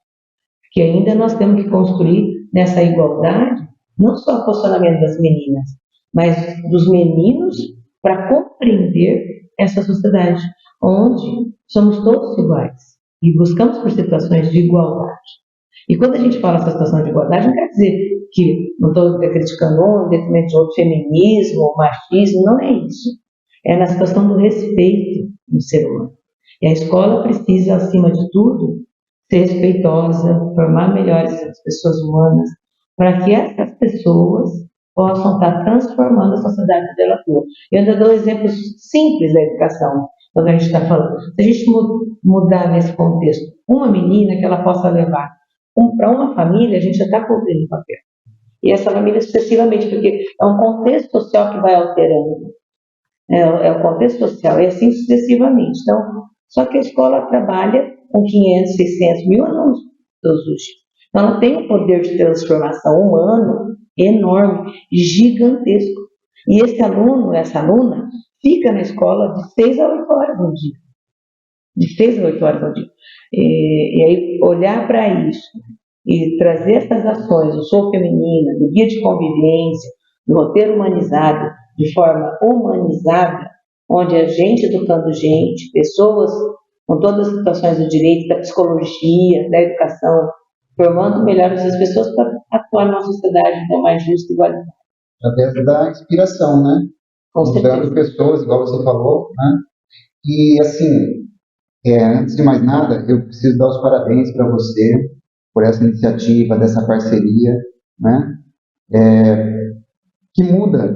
Porque ainda nós temos que construir nessa igualdade não só o posicionamento das meninas, mas dos meninos para compreender essa sociedade, onde somos todos iguais e buscamos por situações de igualdade. E quando a gente fala essa situação de igualdade, não quer dizer que não estou criticando um em detrimento de outro, feminismo, machismo, não é isso. É na situação do respeito do ser humano. E a escola precisa, acima de tudo, ser respeitosa, formar melhores as pessoas humanas, para que essas pessoas possam estar transformando a sociedade dela toda. Eu ainda dou exemplos simples da educação, quando a gente está falando. Se a gente mudar nesse contexto, uma menina que ela possa levar para uma família, a gente já está cumprindo o papel. E essa família sucessivamente, porque é um contexto social que vai alterando. É o contexto social, e assim sucessivamente. Então, só que a escola trabalha com 500, 600 mil alunos todos os dias. Então, ela tem um poder de transformação humano enorme, gigantesco. E esse aluno, essa aluna, fica na escola de 6 a 8 horas no dia. De 6 a 8 horas no dia. E aí, olhar para isso e trazer essas ações do Sou Feminina, do guia de convivência, do roteiro humanizado, de forma humanizada, onde a gente educando gente, pessoas com todas as situações do direito, da psicologia, da educação, formando melhor essas pessoas para atuar numa sociedade mais justa e igualitária. Através da inspiração, né? Mostrando pessoas, igual você falou, né? E, assim, antes de mais nada, eu preciso dar os parabéns para você por essa iniciativa, dessa parceria, né? Que muda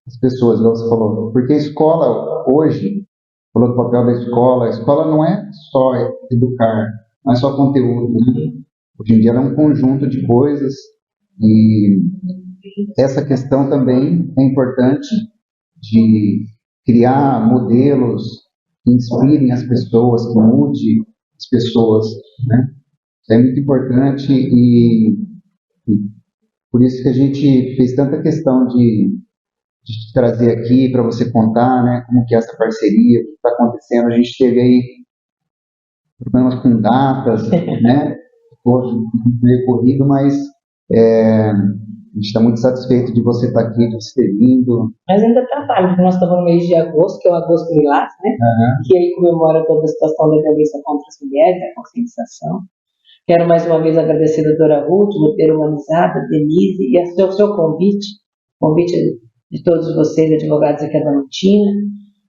as pessoas, igual você falou. Porque a escola, hoje, falou do papel da escola, a escola não é só educar, não é só conteúdo, né? Hoje em dia ela é um conjunto de coisas e essa questão também é importante de criar modelos que inspirem as pessoas, que mude as pessoas, né? Isso é muito importante e por isso que a gente fez tanta questão de te trazer aqui para você contar, né, como que é essa parceria, o que está acontecendo. A gente teve aí problemas com datas, né? Ficou meio corrido, mas a gente está muito satisfeito de você estar aqui, de você ter vindo. Mas ainda trabalho, porque nós estamos no mês de agosto, que é o Agosto Lilás, né? Que aí comemora toda a situação da violência contra as mulheres, a conscientização. Quero mais uma vez agradecer a doutora Ruth, roteiro humanizado, Denise, e o seu convite de todos vocês, advogados aqui da Adamantina.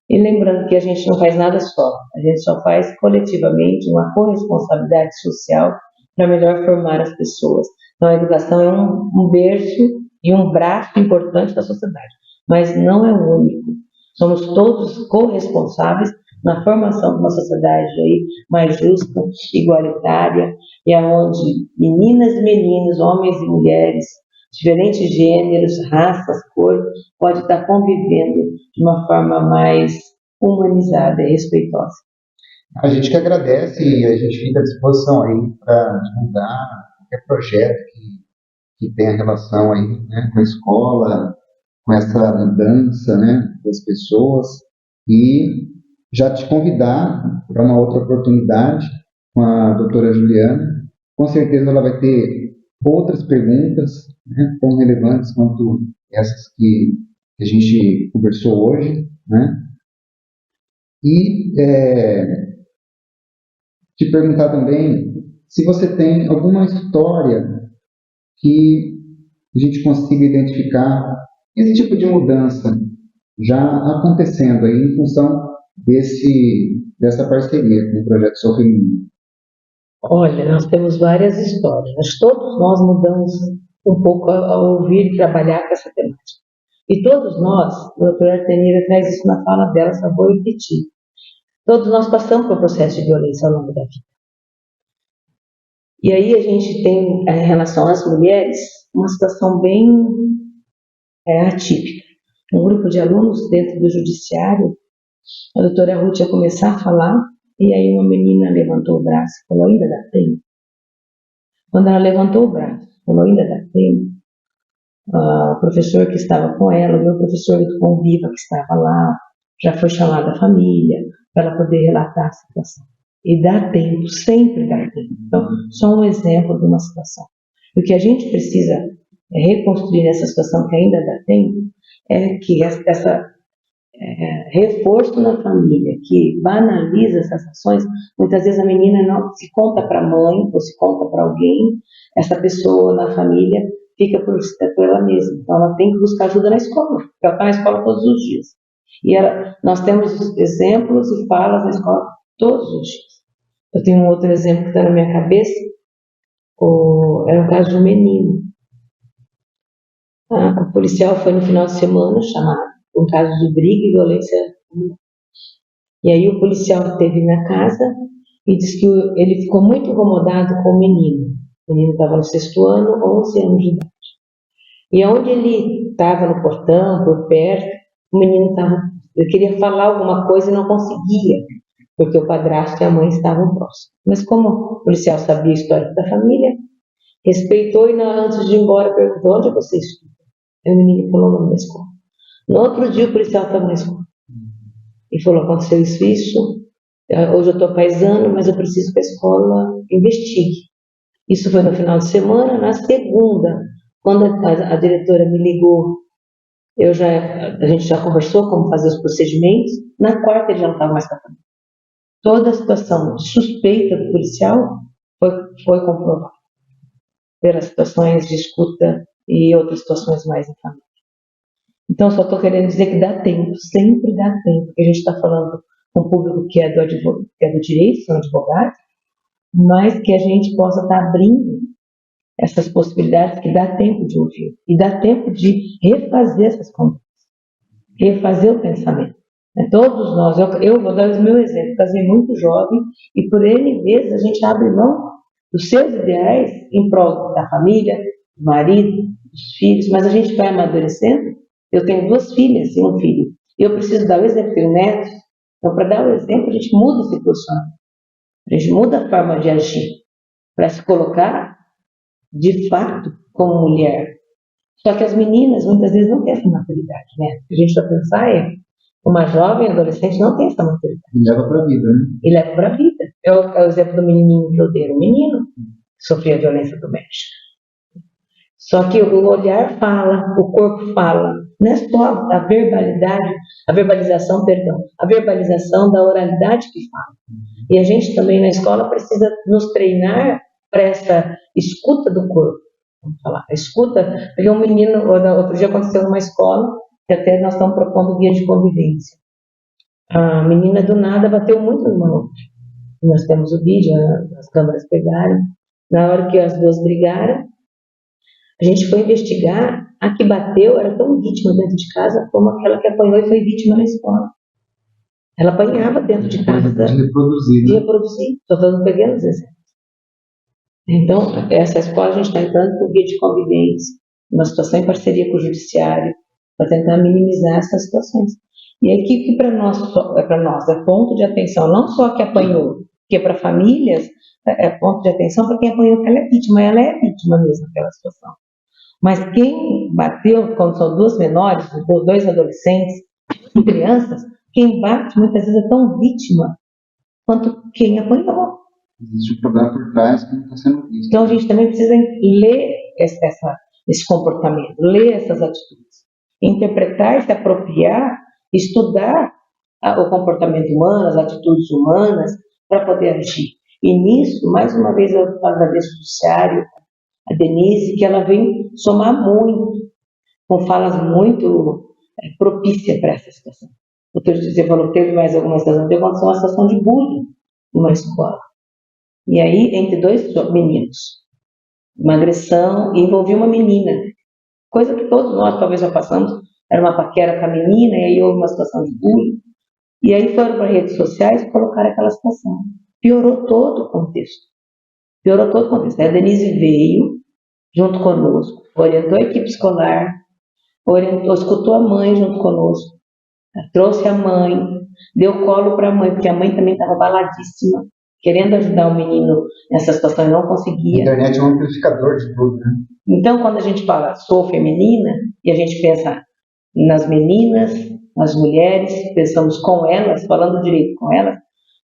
E lembrando que a gente não faz nada só, a gente só faz coletivamente uma corresponsabilidade social para melhor formar as pessoas. Então, a educação é um berço e um braço importante da sociedade, mas não é o único. Somos todos corresponsáveis na formação de uma sociedade aí mais justa, igualitária, e onde meninas e meninos, homens e mulheres, diferentes gêneros, raças, cores, podem estar convivendo de uma forma mais humanizada e respeitosa. A gente que agradece e a gente fica à disposição aí para divulgar qualquer projeto que tenha relação aí, né, com a escola, com essa mudança, né, das pessoas, e já te convidar para uma outra oportunidade com a doutora Juliana. Com certeza ela vai ter outras perguntas, né, tão relevantes quanto essas que a gente conversou hoje, né? E te perguntar também se você tem alguma história que a gente consiga identificar esse tipo de mudança já acontecendo aí em função dessa parceria com o Projeto Sou Feminina. Olha, nós temos várias histórias, mas todos nós mudamos um pouco ao ouvir e trabalhar com essa temática. E todos nós, a doutora Artenira traz isso na fala dela, só vou repetir. Todos nós passamos por um processo de violência ao longo da vida. E aí a gente tem, em relação às mulheres, uma situação bem atípica. Um grupo de alunos dentro do judiciário, a doutora Ruth ia começar a falar, e aí uma menina levantou o braço e falou, ainda dá tempo? Quando ela levantou o braço e falou, ainda dá tempo, o professor que estava com ela, o meu professor do Conviva que estava lá, já foi chamado a família para ela poder relatar a situação. E dá tempo, sempre dá tempo. Então, só um exemplo de uma situação. O que a gente precisa reconstruir nessa situação que ainda dá tempo é que essa reforço na família, que banaliza essas ações, muitas vezes a menina não se conta para a mãe ou se conta para alguém, essa pessoa na família fica por ela mesma. Então, ela tem que buscar ajuda na escola, porque ela está na escola todos os dias. E nós temos exemplos e falas na escola todos os dias. Eu tenho um outro exemplo que está na minha cabeça, era o caso de um menino. O policial foi no final de semana chamado por um caso de briga e violência. E aí o policial esteve na casa e disse que ele ficou muito incomodado com o menino. O menino estava no 6º ano, 11 anos de idade. E onde ele estava no portão, por perto, o menino ele queria falar alguma coisa e não conseguia, porque o padrasto e a mãe estavam próximos. Mas como o policial sabia a história da família, respeitou e antes de ir embora perguntou: onde você estuda? Aí o menino falou o nome da escola. No outro dia o policial estava na escola e falou: aconteceu isso, hoje eu estou paisano, mas eu preciso que a escola investigue. Isso foi no final de semana. Na segunda, quando a diretora me ligou, a gente já conversou como fazer os procedimentos. Na quarta ele já não estava mais tratando. Toda a situação de suspeita do policial foi comprovada pelas situações de escuta e outras situações mais em família. Então, só estou querendo dizer que dá tempo, sempre dá tempo, porque a gente está falando com um público que é do direito, são advogados, mas que a gente possa estar abrindo essas possibilidades, que dá tempo de ouvir e dá tempo de refazer essas conversas, refazer o pensamento. Todos nós, eu vou dar o meu exemplo, casei muito jovem e por N vezes a gente abre mão dos seus ideais em prol da família, do marido, dos filhos, mas a gente vai amadurecendo. Eu tenho 2 filhas e um filho, e eu preciso dar o exemplo, tenho netos, então para dar o exemplo a gente muda esse posicionamento, a gente muda a forma de agir, para se colocar de fato como mulher. Só que as meninas muitas vezes não têm essa maturidade, né? A gente vai pensar uma jovem adolescente não tem essa maturidade. E leva para a vida, né? E leva para a vida. É o exemplo do menininho que eu dei, um menino que sofria violência doméstica. Só que o olhar fala, o corpo fala, não é só a verbalidade, a verbalização, perdão, a verbalização da oralidade que fala. E a gente também na escola precisa nos treinar para essa escuta do corpo. Vamos falar, a escuta, porque um menino, outro dia aconteceu numa escola, que até nós estamos propondo guia de convivência. A menina do nada bateu muito numa outra. Nós temos o vídeo, as câmeras pegaram. Na hora que as duas brigaram, a gente foi investigar. A que bateu era tão vítima dentro de casa como aquela que apanhou e foi vítima na escola. Ela apanhava dentro de casa. De reproduzir. De reproduzir. Estou dando pequenos exemplos. Então, essa escola a gente está entrando com guia de convivência, uma situação em parceria com o judiciário, para tentar minimizar essas situações. E aí, que para nós é ponto de atenção, não só a que apanhou, porque para famílias é ponto de atenção para quem apanhou, que ela é vítima mesmo daquela situação. Mas quem bateu, quando são 2 menores, 2 adolescentes, crianças, quem bate muitas vezes é tão vítima quanto quem apanhou. Existe um problema por trás que não está sendo visto. Então a gente também precisa ler esse comportamento, ler essas atitudes, interpretar, se apropriar, estudar o comportamento humano, as atitudes humanas, para poder agir. E nisso, mais uma vez, eu agradeço ao judiciário, a Denise, que ela vem somar muito, com falas muito propícias para essa situação. Outro dia você falou que teve mais alguma situação, teve uma situação de bullying numa escola. E aí, entre 2 meninos, uma agressão, e envolvia uma menina, coisa que todos nós talvez já passamos, era uma paquera com a menina, e aí houve uma situação de bullying, e aí foram para redes sociais e colocaram aquela situação. Piorou todo o contexto. Aí a Denise veio, junto conosco, orientou a equipe escolar, escutou a mãe junto conosco, trouxe a mãe, deu colo para a mãe, porque a mãe também estava abaladíssima, querendo ajudar o menino nessa situação e não conseguia. A internet é um amplificador de tudo, né? Então, quando a gente fala sou feminina, e a gente pensa nas meninas, nas mulheres, pensamos com elas, falando direito com elas,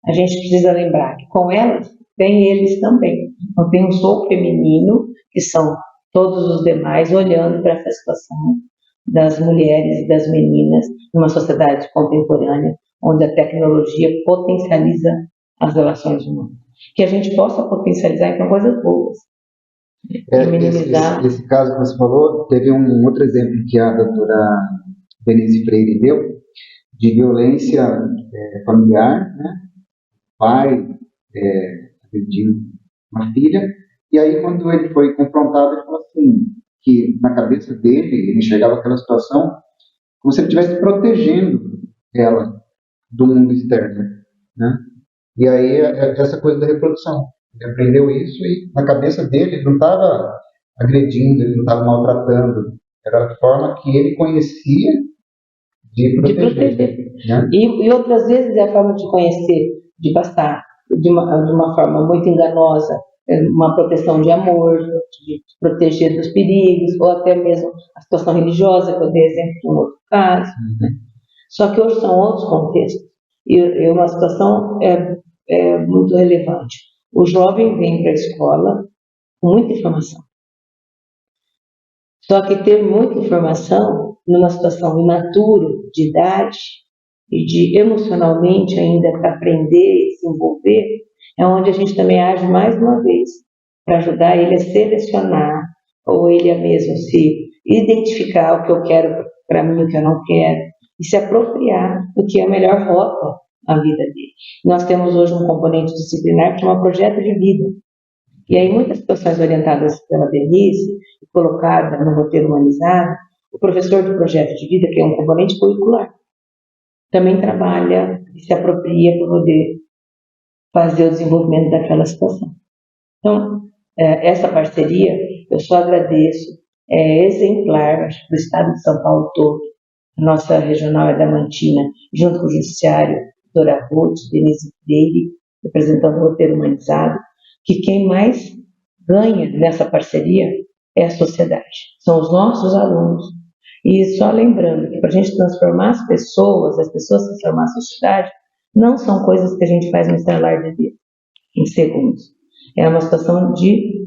a gente precisa lembrar que com elas tem eles também. Então, tem um sou feminino, que são todos os demais, olhando para essa situação das mulheres e das meninas numa sociedade contemporânea, onde a tecnologia potencializa as relações humanas. Que a gente possa potencializar, então, coisas boas. Minimizar. Esse caso que você falou, teve um outro exemplo que a doutora Denise Freire deu, de violência familiar, né? Pai agredindo uma filha, e aí quando ele foi confrontado, ele falou assim, que na cabeça dele, ele enxergava aquela situação como se ele estivesse protegendo ela do mundo externo, né? E aí essa coisa da reprodução. Ele aprendeu isso e na cabeça dele ele não estava agredindo, ele não estava maltratando. Era a forma que ele conhecia de proteger. Né? E outras vezes é a forma de conhecer, de passar de uma forma muito enganosa, uma proteção de amor, de proteger dos perigos, ou até mesmo a situação religiosa, que eu dei exemplo de um outro caso. Né? Só que hoje são outros contextos. E uma situação é muito relevante. O jovem vem para a escola com muita informação. Só que ter muita informação numa situação imatura, de idade, e de emocionalmente ainda para aprender e se envolver, é onde a gente também age mais uma vez, para ajudar ele a selecionar, ou ele a mesmo se identificar o que eu quero para mim, o que eu não quero, e se apropriar do que é a melhor rota na vida dele. Nós temos hoje um componente disciplinar que chama projeto de vida. E aí, muitas situações orientadas pela Denise, colocada no roteiro humanizado, o professor do projeto de vida, que é um componente curricular, também trabalha e se apropria para poder fazer o desenvolvimento daquela situação. Então, essa parceria, eu só agradeço, é exemplar, acho, do Estado de São Paulo todo. A nossa regional é Adamantina, junto com o Judiciário, doutora Ruth, Denise Freire, representando o roteiro humanizado, que quem mais ganha nessa parceria é a sociedade, são os nossos alunos. E só lembrando que para a gente transformar as pessoas transformar a sociedade, não são coisas que a gente faz no estalar de dedo, em segundos. É uma situação de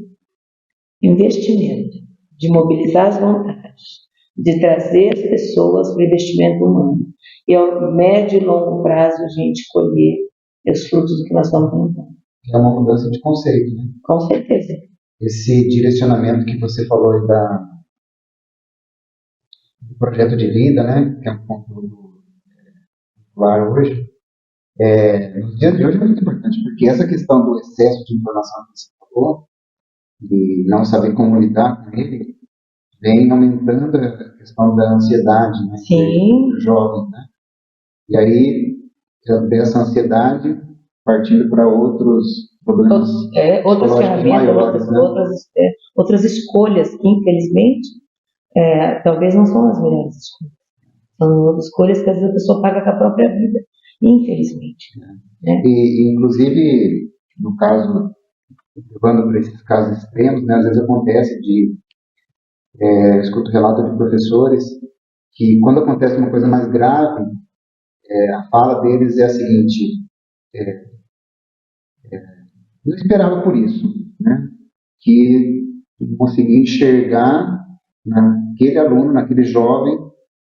investimento, de mobilizar as vontades, de trazer as pessoas para o investimento humano. E ao médio e longo prazo a gente colher os frutos do que nós estamos tentando. É uma mudança de conceito, né? Com certeza. Esse direcionamento que você falou aí do projeto de vida, né? Que é um ponto claro hoje. Nos dias de hoje é muito importante, porque essa questão do excesso de informação que você falou, e não saber como lidar com ele, vem aumentando a questão da ansiedade, né? Sim. Do jovem, né? E aí, dessa ansiedade, partindo para outros problemas. Outras ferramentas, maiores, outras escolhas que, infelizmente, talvez não são as melhores escolhas. São escolhas que às vezes a pessoa paga com a própria vida, infelizmente. Né? E, inclusive, no caso, levando para esses casos extremos, né, às vezes acontece eu escuto relato de professores que, quando acontece uma coisa mais grave, a fala deles é a seguinte: eu esperava por isso, né? Que consegui enxergar naquele aluno, naquele jovem,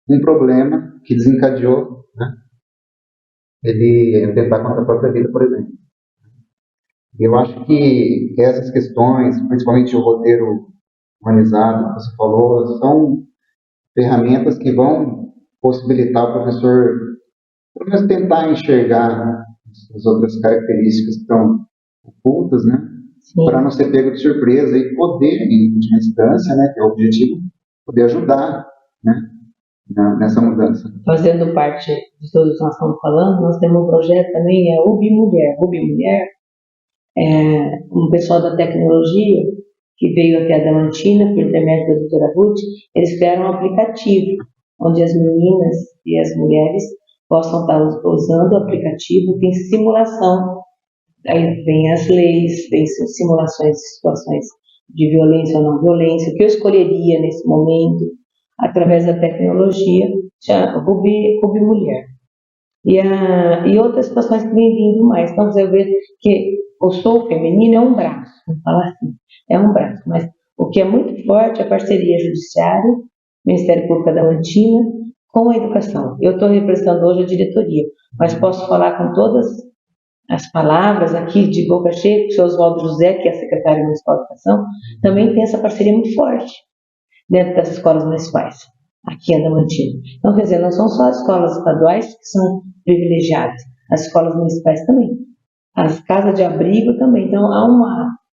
um problema que desencadeou, né? Ele atentar contra a própria vida, por exemplo. Eu acho que essas questões, principalmente o roteiro humanizado que você falou, são ferramentas que vão possibilitar o professor, pelo menos, tentar enxergar as outras características que estão ocultas, né? Para não ser pego de surpresa e poder, em última instância, né, que é o objetivo, poder ajudar, né, nessa mudança. Fazendo parte de tudo que nós estamos falando, nós temos um projeto também, UBI Mulher. UBI Mulher é um pessoal da tecnologia que veio até a Adamantina, por intermédio da doutora Ruth. Eles criaram um aplicativo, onde as meninas e as mulheres possam estar usando o aplicativo, tem simulação. Aí vem as leis, vem simulações de situações de violência ou não violência, o que eu escolheria nesse momento, através da tecnologia, Ruby Mulher. E outras situações que vêm vindo mais. Então, você vê que o Sou Feminino é um braço, vamos falar assim, é um braço, mas o que é muito forte é a parceria Judiciário, Ministério Público da Adamantina, com a educação. Eu estou representando hoje a diretoria, mas posso falar com todas as palavras aqui de boca cheia, o seu Oswaldo José, que é secretário municipal de educação, também tem essa parceria muito forte dentro das escolas municipais, aqui em Adamantina. Então, quer dizer, não são só as escolas estaduais que são privilegiadas, as escolas municipais também, as casas de abrigo também. Então, há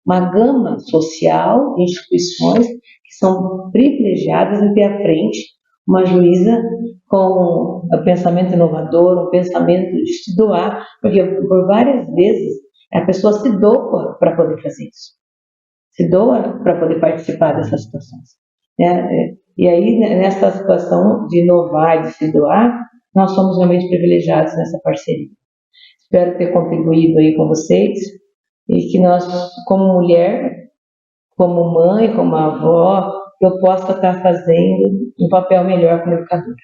uma gama social de instituições que são privilegiadas em ter à frente uma juíza com um pensamento inovador, um pensamento de se doar, porque por várias vezes a pessoa se doa para poder fazer isso, se doa para poder participar dessas situações. E aí, nessa situação de inovar, de se doar, nós somos realmente privilegiados nessa parceria. Espero ter contribuído aí com vocês, e que nós, como mulher, como mãe, como avó, eu possa estar fazendo um papel melhor como educadora.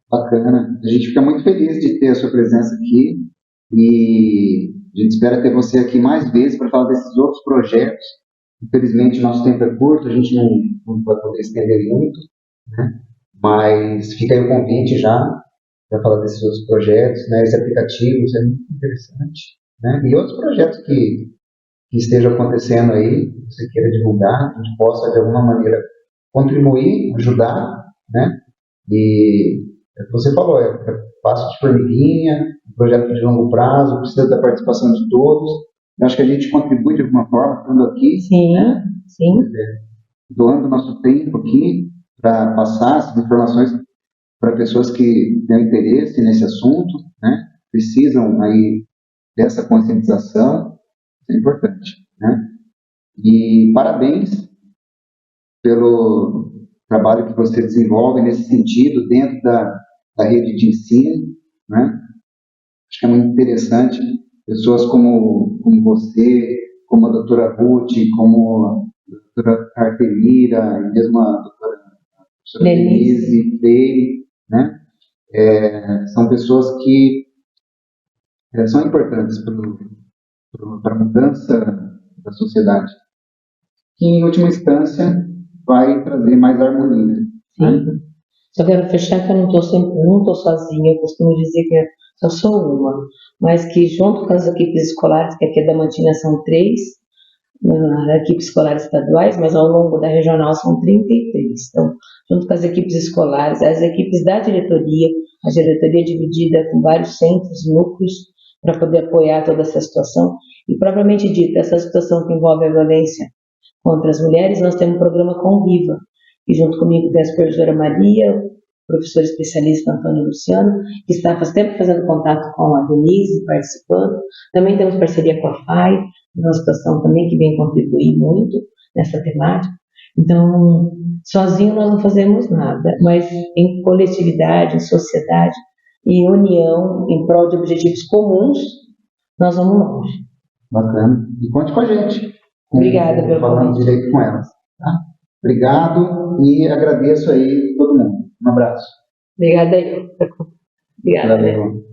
Bacana. A gente fica muito feliz de ter a sua presença aqui e a gente espera ter você aqui mais vezes para falar desses outros projetos. Infelizmente, nosso tempo é curto, a gente não vai poder estender muito, né? Mas fica aí o convite já para falar desses outros projetos, né? Esse aplicativo, isso é muito interessante, né? E outros projetos que estejam acontecendo aí, que você queira divulgar, que a gente possa, de alguma maneira, contribuir, ajudar, né? E é o que você falou, é passo de formiguinha, um projeto de longo prazo, precisa da participação de todos. Eu acho que a gente contribui de alguma forma, estando aqui, Sim, né? sim. Doando nosso tempo aqui para passar essas informações para pessoas que têm interesse nesse assunto, né? Precisam aí dessa conscientização, isso é importante, né? E parabéns pelo trabalho que você desenvolve nesse sentido dentro da rede de ensino, né? Acho que é muito interessante pessoas como você, como a doutora Ruth, como a doutora Artemira, e mesmo a doutora professora Denise Freire, né? São pessoas que são importantes para a mudança da sociedade, que em última instância vai trazer mais harmonia. Sim. Só quero fechar que eu não estou sozinha, eu costumo dizer que eu sou uma, mas que junto com as equipes escolares, que aqui é da Mantina são 3, equipes escolares estaduais, mas ao longo da regional são 33. Então, junto com as equipes escolares, as equipes da diretoria, a diretoria é dividida com vários centros, núcleos, para poder apoiar toda essa situação. E, propriamente dita, essa situação que envolve a violência contra as mulheres, nós temos um programa Conviva, e junto comigo tem a supervisora Maria, o professor especialista Antônio Luciano, que está sempre fazendo contato com a Denise, participando. Também temos parceria com a FAI, uma situação também que vem contribuir muito nessa temática. Então, sozinho nós não fazemos nada, mas em coletividade, em sociedade, em união, em prol de objetivos comuns, nós vamos longe. Bacana. E conte com a gente. Obrigada pelo falando convite. direito com elas. Tá? Obrigado e agradeço aí todo mundo. Um abraço. Obrigada aí. Obrigada. Valeu.